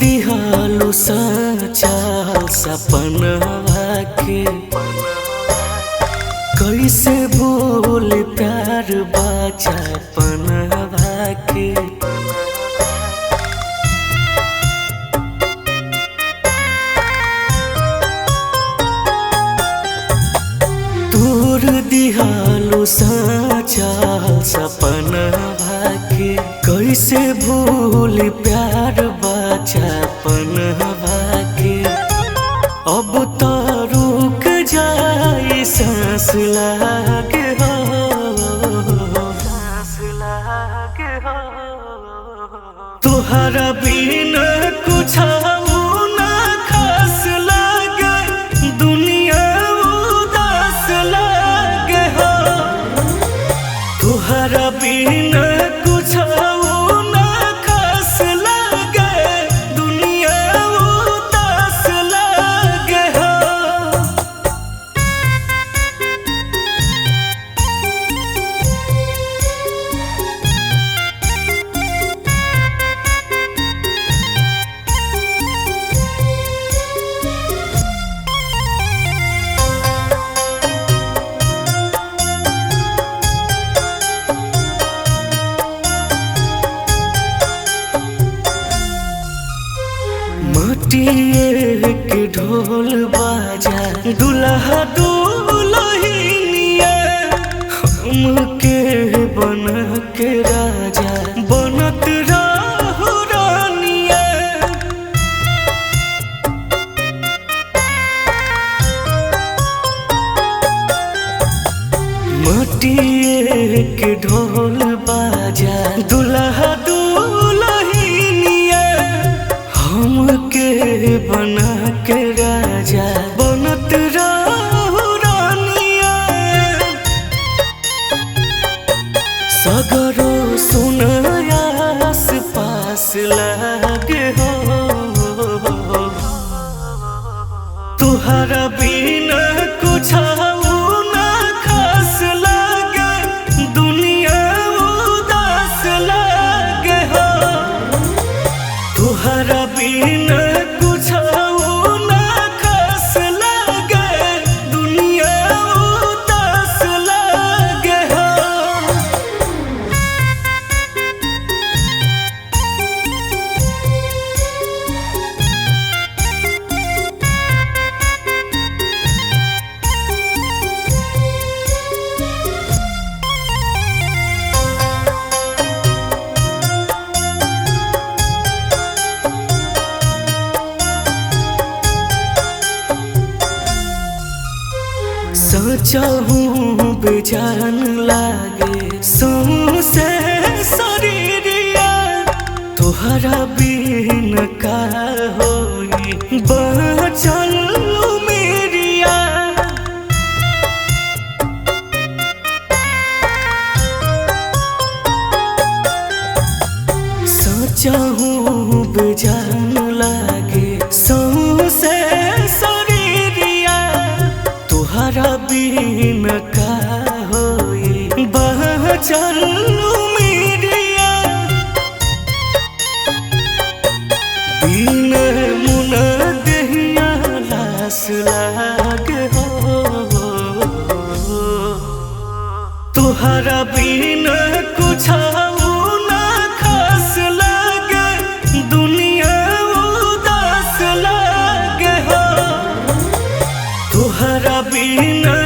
दिहालू सच्चा सपनवा के कैसे भूल प्यार बचपनवा के। तोर दिहालू सच्चा सपनवा के कैसे भूल प्यार बचपनवा के। अब तो रुक जाए सांस लागे हो, सांस लागे हो। तुहरा बिना कुछ ना खास लागे, दुनिया उदास लागे हो। तुहरा बिना कुछ ना खास लागे, दुनिया उदास लागे हो। माटिए के ढोल बाजा दुल्हा दुल्हनिया, हमके बन के राजा बनत रहु रानिया। माटिए के ढोल बाजा दुल्हा दुल्हनिया, हमके बना के राजा बनत रहु रानिया। सगरो सुनायास पास लागे हो, तुहरा बिना कुछ ना खास लागे, दुनिया उदास लागे हो। तुहरा बिना कुछ ना खास लागे, दुनिया उदास लागे हो। सोचहूँ बेजान लागे सौंसे शरीरिया, तोहरा बिन का होई बचल मेरिया। सोचहूँ बेजान लागे सौंसे शरीरिया, तोहरा बिन का होई बचल मेरिया। बिन मुन दहिया लास लागे हो, तोहरा बिन कुछ ना खास लागे, दुनिया उदास लागे हो। तुहरा बिना